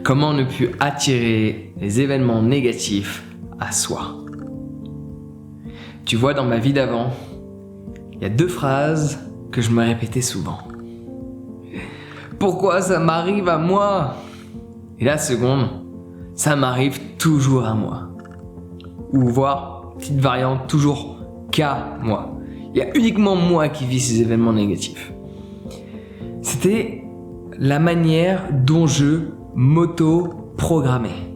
Comment ne plus attirer les événements négatifs à soi? Tu vois, dans ma vie d'avant, il y a 2 phrases que je me répétais souvent. Pourquoi ça m'arrive à moi? Et la seconde, ça m'arrive toujours à moi. Ou voire, petite variante, toujours qu'à moi. Il y a uniquement moi qui vis ces événements négatifs. C'était la manière dont je m'auto-programmais.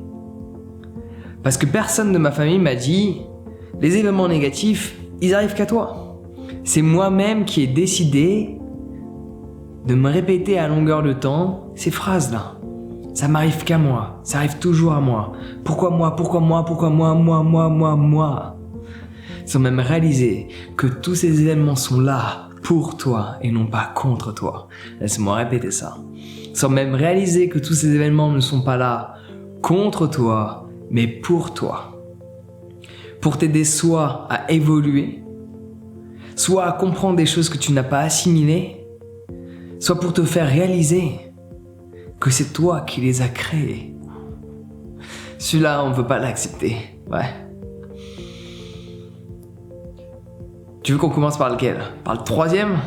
Parce que personne de ma famille m'a dit « Les événements négatifs, ils arrivent qu'à toi ». C'est moi-même qui ai décidé de me répéter à longueur de temps ces phrases-là. Ça m'arrive qu'à moi, ça arrive toujours à moi. Pourquoi moi, pourquoi moi, pourquoi moi? Sans même réaliser que tous ces événements sont là pour toi et non pas contre toi. Laisse-moi répéter ça. Sans même réaliser que tous ces événements ne sont pas là contre toi, mais pour toi. Pour t'aider soit à évoluer, soit à comprendre des choses que tu n'as pas assimilées, soit pour te faire réaliser que c'est toi qui les as créés. Celui-là, on ne veut pas l'accepter. Ouais. Tu veux qu'on commence par lequel? Par le troisième?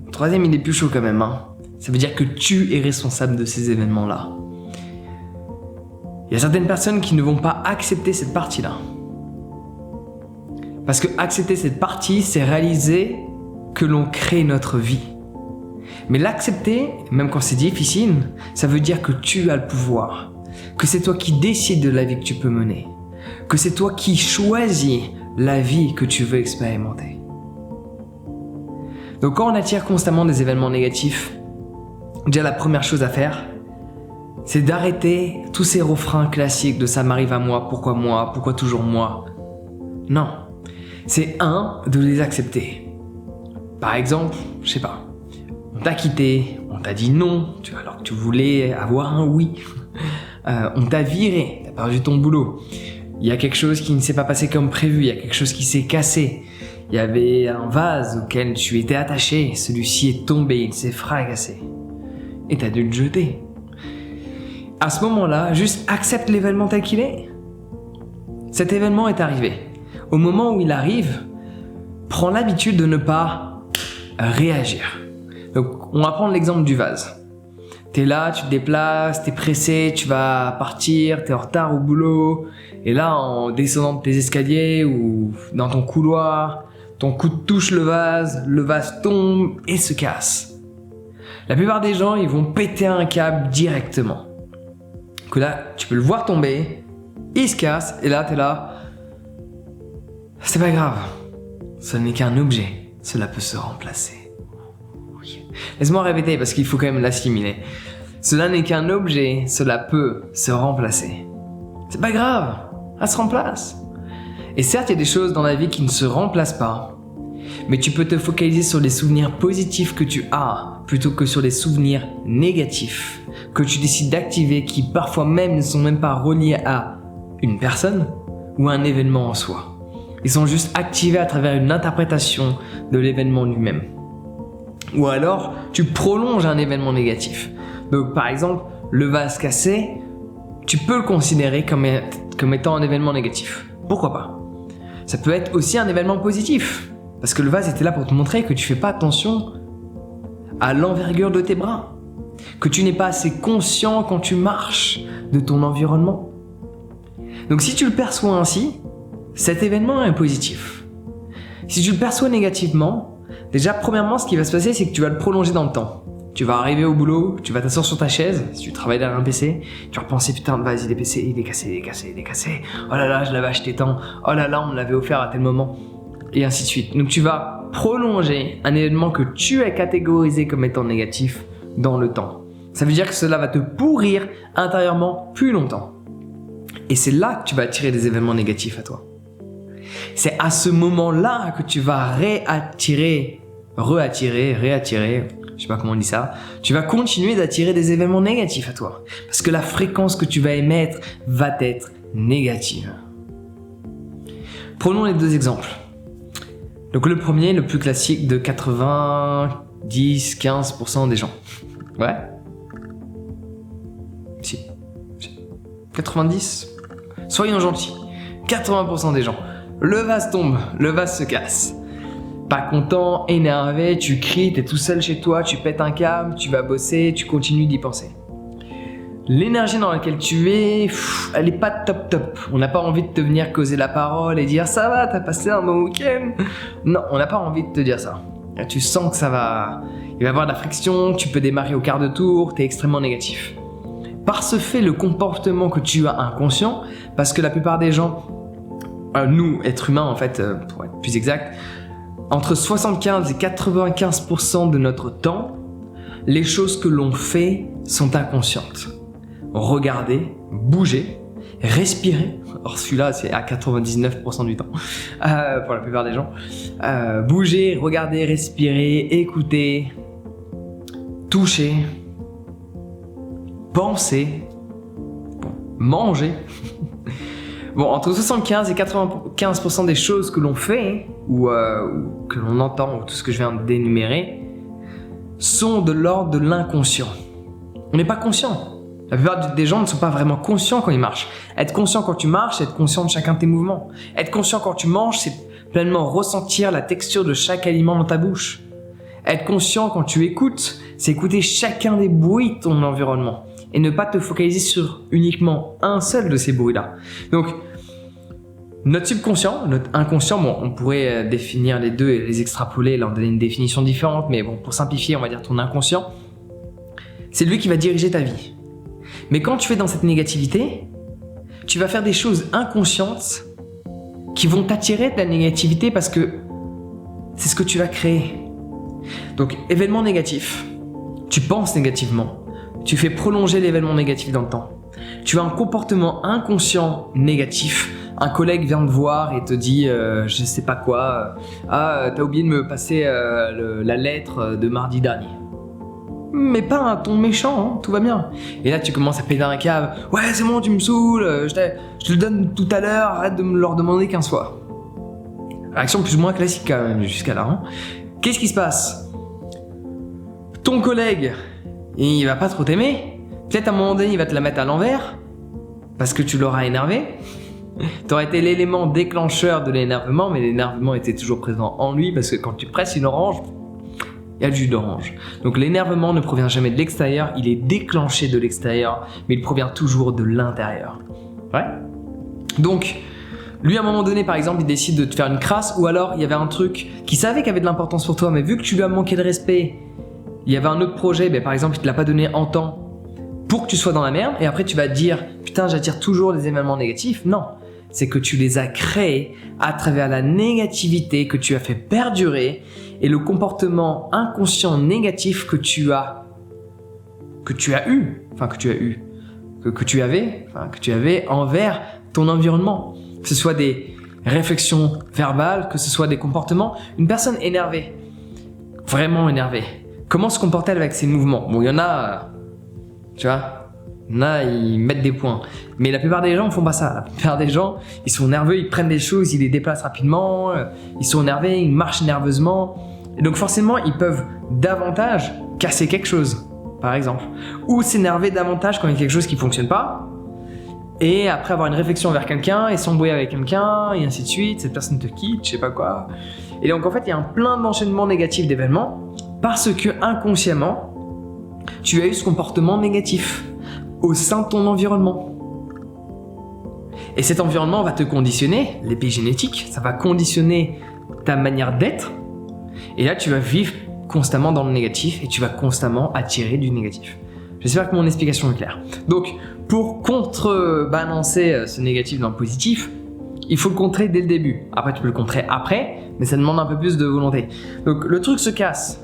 Le troisième, il est plus chaud quand même, hein. Ça veut dire que tu es responsable de ces événements-là. Il y a certaines personnes qui ne vont pas accepter cette partie-là. Parce que accepter cette partie, c'est réaliser que l'on crée notre vie. Mais l'accepter, même quand c'est difficile, ça veut dire que tu as le pouvoir. Que c'est toi qui décides de la vie que tu peux mener. Que c'est toi qui choisis la vie que tu veux expérimenter. Donc quand on attire constamment des événements négatifs, déjà la première chose à faire, c'est d'arrêter tous ces refrains classiques de « ça m'arrive à moi, pourquoi toujours moi ?» Non, c'est de les accepter. Par exemple, je sais pas, on t'a quitté, on t'a dit non, alors que tu voulais avoir un oui. On t'a viré, t'as perdu ton boulot. Il y a quelque chose qui ne s'est pas passé comme prévu, il y a quelque chose qui s'est cassé. Il y avait un vase auquel tu étais attaché, celui-ci est tombé, il s'est fracassé. Et t'as dû le jeter. À ce moment-là, juste accepte l'événement tel qu'il est. Cet événement est arrivé. Au moment où il arrive, prends l'habitude de ne pas réagir. Donc, on va prendre l'exemple du vase. T'es là, tu te déplaces, t'es pressé, tu vas partir, t'es en retard au boulot. Et là, en descendant de tes escaliers ou dans ton couloir, ton coude touche le vase tombe et se casse. La plupart des gens, ils vont péter un câble directement. Que là, tu peux le voir tomber, il se casse, et là, t'es là. C'est pas grave. Ce n'est qu'un objet. Cela peut se remplacer. Laisse-moi répéter parce qu'il faut quand même l'assimiler. Cela n'est qu'un objet. Cela peut se remplacer. C'est pas grave. Ça se remplace. Et certes, il y a des choses dans la vie qui ne se remplacent pas. Mais tu peux te focaliser sur les souvenirs positifs que tu as plutôt que sur les souvenirs négatifs que tu décides d'activer qui parfois même ne sont même pas reliés à une personne ou à un événement en soi. Ils sont juste activés à travers une interprétation de l'événement lui-même. Ou alors, tu prolonges un événement négatif. Donc par exemple, le vase cassé, tu peux le considérer comme étant un événement négatif. Pourquoi pas? Ça peut être aussi un événement positif. Parce que le vase était là pour te montrer que tu fais pas attention à l'envergure de tes bras. Que tu n'es pas assez conscient quand tu marches de ton environnement. Donc si tu le perçois ainsi, cet événement est positif. Si tu le perçois négativement, déjà premièrement ce qui va se passer c'est que tu vas le prolonger dans le temps. Tu vas arriver au boulot, tu vas t'asseoir sur ta chaise, si tu travailles derrière un PC, tu vas repenser putain le vase il est cassé, il est cassé, oh là là je l'avais acheté tant, oh là là on me l'avait offert à tel moment, et ainsi de suite. Donc tu vas prolonger un événement que tu as catégorisé comme étant négatif dans le temps. Ça veut dire que cela va te pourrir intérieurement plus longtemps. Et c'est là que tu vas attirer des événements négatifs à toi. C'est à ce moment-là que tu vas réattirer, je sais pas comment on dit ça, tu vas continuer d'attirer des événements négatifs à toi. Parce que la fréquence que tu vas émettre va être négative. Prenons les 2 exemples. Donc le premier, le plus classique de 90-15% des gens. Ouais. Si. 90? Soyons gentils. 80% des gens. Le vase tombe, le vase se casse. Pas content, énervé, tu cries, t'es tout seul chez toi, tu pètes un câble, tu vas bosser, tu continues d'y penser. L'énergie dans laquelle tu es, elle est pas top. On n'a pas envie de te venir causer la parole et dire ça va, t'as passé un bon week-end. Non, on n'a pas envie de te dire ça. Tu sens que il va y avoir de la friction, tu peux démarrer au quart de tour, t'es extrêmement négatif. Par ce fait, le comportement que tu as inconscient, parce que la plupart des gens, nous, êtres humains en fait, pour être plus exact, entre 75 et 95% de notre temps, les choses que l'on fait sont inconscientes. Regarder, bouger, respirer. Or celui-là, c'est à 99% du temps, pour la plupart des gens. Bouger, regarder, respirer, écouter, toucher, penser, manger. Bon, entre 75 et 95% des choses que l'on fait, ou que l'on entend, ou tout ce que je viens d'énumérer, sont de l'ordre de l'inconscient. On n'est pas conscient. La plupart des gens ne sont pas vraiment conscients quand ils marchent. Être conscient quand tu marches, c'est être conscient de chacun de tes mouvements. Être conscient quand tu manges, c'est pleinement ressentir la texture de chaque aliment dans ta bouche. Être conscient quand tu écoutes, c'est écouter chacun des bruits de ton environnement et ne pas te focaliser sur uniquement un seul de ces bruits-là. Donc, notre subconscient, notre inconscient, bon, on pourrait définir les deux et les extrapoler, leur donner une définition différente, mais bon, pour simplifier, on va dire ton inconscient, c'est lui qui va diriger ta vie. Mais quand tu es dans cette négativité, tu vas faire des choses inconscientes qui vont t'attirer de la négativité parce que c'est ce que tu vas créer. Donc, événement négatif, tu penses négativement, tu fais prolonger l'événement négatif dans le temps. Tu as un comportement inconscient négatif. Un collègue vient te voir et te dit je sais pas quoi, t'as oublié de me passer la lettre de mardi dernier. Mais pas un ton méchant, hein, tout va bien. Et là tu commences à péter un câble. Ouais c'est bon, tu me saoules, je te le donne tout à l'heure, arrête de me le redemander 15 fois. Réaction plus ou moins classique quand même jusqu'à là. Hein. Qu'est-ce qui se passe? Ton collègue, il va pas trop t'aimer. Peut-être à un moment donné il va te la mettre à l'envers parce que tu l'auras énervé. T'aurais été l'élément déclencheur de l'énervement, mais l'énervement était toujours présent en lui parce que quand tu presses une orange, il y a du jus d'orange. Donc l'énervement ne provient jamais de l'extérieur, il est déclenché de l'extérieur, mais il provient toujours de l'intérieur. Ouais. Donc, lui à un moment donné par exemple, il décide de te faire une crasse, ou alors il y avait un truc qu'il savait qu'il avait de l'importance pour toi, mais vu que tu lui as manqué de respect, il y avait un autre projet, par exemple il te l'a pas donné en temps pour que tu sois dans la merde, et après tu vas te dire putain j'attire toujours des événements négatifs. Non. C'est que tu les as créés à travers la négativité que tu as fait perdurer et le comportement inconscient négatif que tu avais envers ton environnement. Que ce soit des réflexions verbales, que ce soit des comportements. Une personne énervée, vraiment énervée, comment se comporte-t-elle avec ses mouvements? Bon, il y en a, tu vois. Là, ils mettent des points. Mais la plupart des gens ne font pas ça. La plupart des gens, ils sont nerveux, ils prennent des choses, ils les déplacent rapidement, ils sont énervés, ils marchent nerveusement. Et donc forcément, ils peuvent davantage casser quelque chose, par exemple. Ou s'énerver davantage quand il y a quelque chose qui ne fonctionne pas. Et après avoir une réflexion vers quelqu'un, et s'embrouiller avec quelqu'un, et ainsi de suite, cette personne te quitte, je sais pas quoi. Et donc en fait, il y a un plein d'enchaînements négatifs d'événements parce que inconsciemment, tu as eu ce comportement négatif au sein de ton environnement. Et cet environnement va te conditionner, l'épigénétique, ça va conditionner ta manière d'être, et là tu vas vivre constamment dans le négatif et tu vas constamment attirer du négatif. J'espère que mon explication est claire. Donc, pour contrebalancer ce négatif dans le positif, il faut le contrer dès le début. Après, tu peux le contrer après, mais ça demande un peu plus de volonté. Donc, le truc se casse.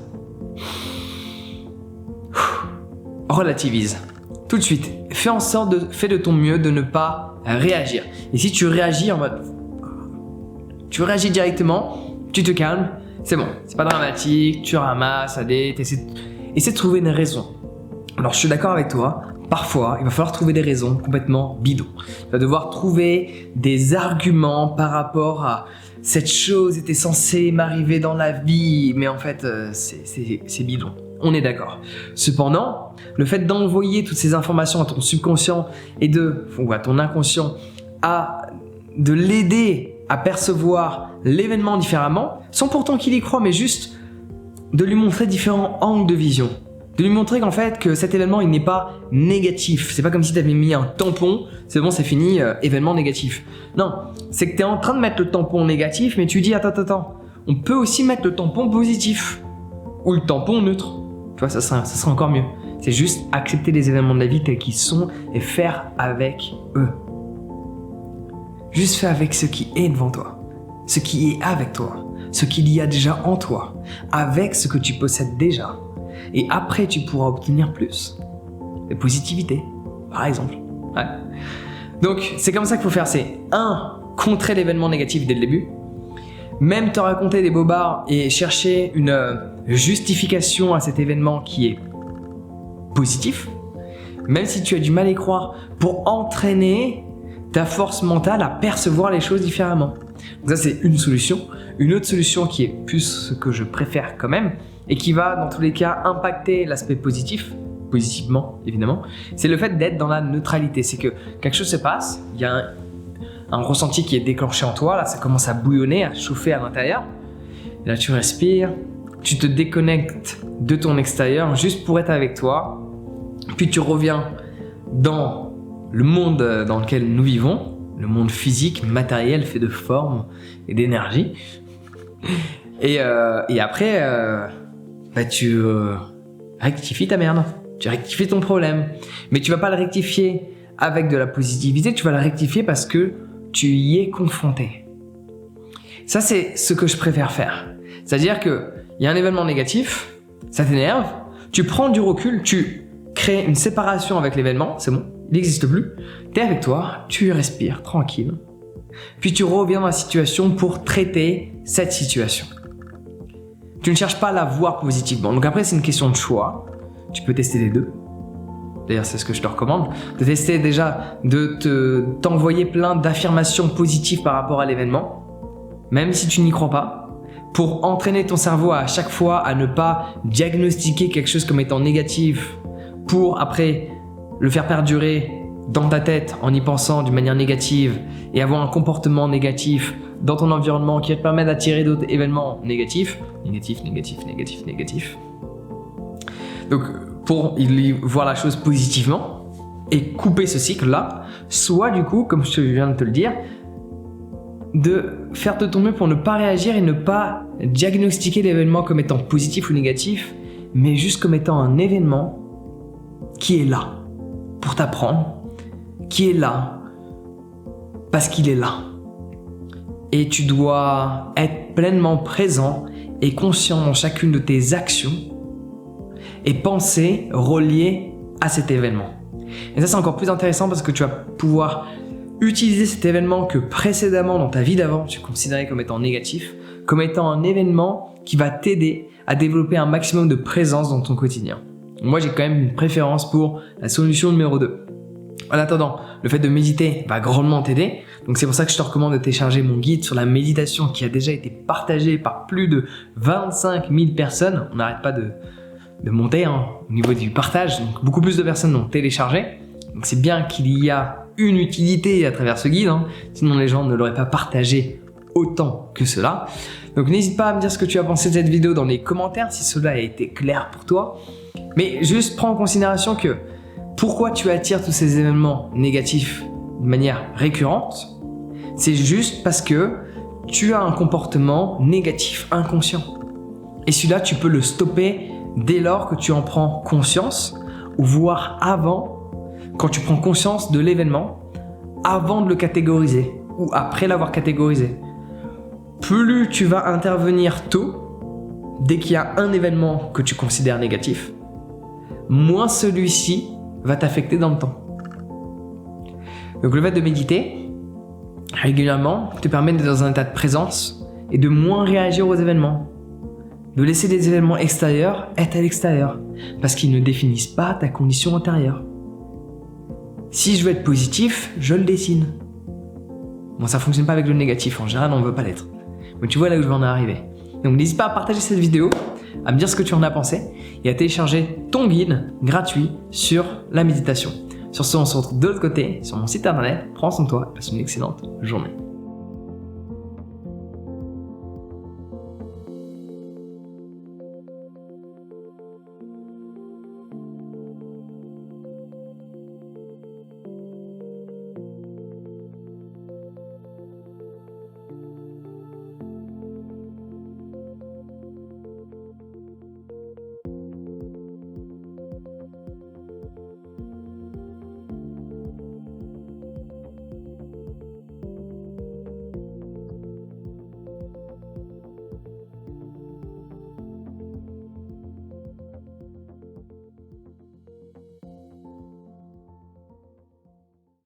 Relativise. Tout de suite, fais de ton mieux de ne pas réagir. Et si tu réagis en mode... Tu réagis directement, tu te calmes, c'est bon, c'est pas dramatique, tu ramasses, allez, essaie de trouver une raison. Alors je suis d'accord avec toi, parfois il va falloir trouver des raisons complètement bidons. Tu vas devoir trouver des arguments par rapport à cette chose était censée m'arriver dans la vie, mais en fait c'est bidon. On est d'accord. Cependant, le fait d'envoyer toutes ces informations à ton subconscient ou à ton inconscient, de l'aider à percevoir l'événement différemment, sans pourtant qu'il y croit, mais juste de lui montrer différents angles de vision. De lui montrer qu'en fait, que cet événement, il n'est pas négatif. C'est pas comme si tu avais mis un tampon, c'est bon, c'est fini, événement négatif. Non, c'est que tu es en train de mettre le tampon négatif, mais tu dis, attends, on peut aussi mettre le tampon positif. Ou le tampon neutre. Tu vois, ça sera encore mieux. C'est juste accepter les événements de la vie tels qu'ils sont et faire avec eux. Juste fais avec ce qui est devant toi, ce qui est avec toi, ce qu'il y a déjà en toi, avec ce que tu possèdes déjà. Et après, tu pourras obtenir plus. De positivité, par exemple. Ouais. Donc, c'est comme ça qu'il faut faire. C'est 1. Contrer l'événement négatif dès le début. Même te raconter des bobards et chercher une justification à cet événement qui est positif. Même si tu as du mal à y croire, pour entraîner ta force mentale à percevoir les choses différemment. Donc ça, c'est une solution. Une autre solution qui est plus ce que je préfère quand même, et qui va dans tous les cas impacter l'aspect positif, positivement évidemment, c'est le fait d'être dans la neutralité. C'est que quelque chose se passe, il y a un ressenti qui est déclenché en toi, là ça commence à bouillonner, à chauffer à l'intérieur, et là tu respires, tu te déconnectes de ton extérieur juste pour être avec toi, puis tu reviens dans le monde dans lequel nous vivons, le monde physique, matériel, fait de forme et d'énergie, et après tu rectifies ta merde, tu rectifies ton problème, mais tu vas pas le rectifier avec de la positivité, tu vas le rectifier parce que tu y es confronté. Ça, c'est ce que je préfère faire. C'est-à-dire qu'il y a un événement négatif, ça t'énerve, tu prends du recul, tu crées une séparation avec l'événement, c'est bon, il n'existe plus, tu es avec toi, tu respires tranquille, puis tu reviens dans la situation pour traiter cette situation. Tu ne cherches pas à la voir positivement. Donc après, c'est une question de choix. Tu peux tester les deux. D'ailleurs, c'est ce que je te recommande. De tester déjà, t'envoyer plein d'affirmations positives par rapport à l'événement, même si tu n'y crois pas, pour entraîner ton cerveau à chaque fois à ne pas diagnostiquer quelque chose comme étant négatif, pour après le faire perdurer dans ta tête en y pensant d'une manière négative et avoir un comportement négatif dans ton environnement qui va te permettre d'attirer d'autres événements négatifs. Donc, pour y voir la chose positivement et couper ce cycle-là, soit du coup, comme je viens de te le dire, de faire de ton mieux pour ne pas réagir et ne pas diagnostiquer l'événement comme étant positif ou négatif, mais juste comme étant un événement qui est là pour t'apprendre, qui est là parce qu'il est là. Et tu dois être pleinement présent et conscient dans chacune de tes actions et penser relié à cet événement. Et ça, c'est encore plus intéressant parce que tu vas pouvoir utiliser cet événement que précédemment dans ta vie d'avant tu considérais comme étant négatif, comme étant un événement qui va t'aider à développer un maximum de présence dans ton quotidien. Moi, j'ai quand même une préférence pour la solution numéro 2. En attendant, le fait de méditer va grandement t'aider. Donc c'est pour ça que je te recommande de télécharger mon guide sur la méditation qui a déjà été partagé par plus de 25 000 personnes. On n'arrête pas de monter au niveau du partage. Donc beaucoup plus de personnes l'ont téléchargé. Donc c'est bien qu'il y a une utilité à travers ce guide. Sinon les gens ne l'auraient pas partagé autant que cela. Donc n'hésite pas à me dire ce que tu as pensé de cette vidéo dans les commentaires si cela a été clair pour toi. Mais juste prends en considération que pourquoi tu attires tous ces événements négatifs de manière récurrente, c'est juste parce que tu as un comportement négatif inconscient. Et celui-là, tu peux le stopper dès lors que tu en prends conscience, ou voire avant, quand tu prends conscience de l'événement, avant de le catégoriser, ou après l'avoir catégorisé. Plus tu vas intervenir tôt, dès qu'il y a un événement que tu considères négatif, moins celui-ci va t'affecter dans le temps. Donc le fait de méditer régulièrement te permet d'être dans un état de présence et de moins réagir aux événements. de laisser les événements extérieurs être à l'extérieur, parce qu'ils ne définissent pas ta condition intérieure. Si je veux être positif, je le dessine. Bon, ça fonctionne pas avec le négatif, en général on veut pas l'être. Mais tu vois là où je vais en arriver. Donc n'hésite pas à partager cette vidéo, à me dire ce que tu en as pensé, et à télécharger ton guide gratuit sur la méditation. Sur ce, on se retrouve de l'autre côté, sur mon site internet. Prends soin de toi, passe une excellente journée.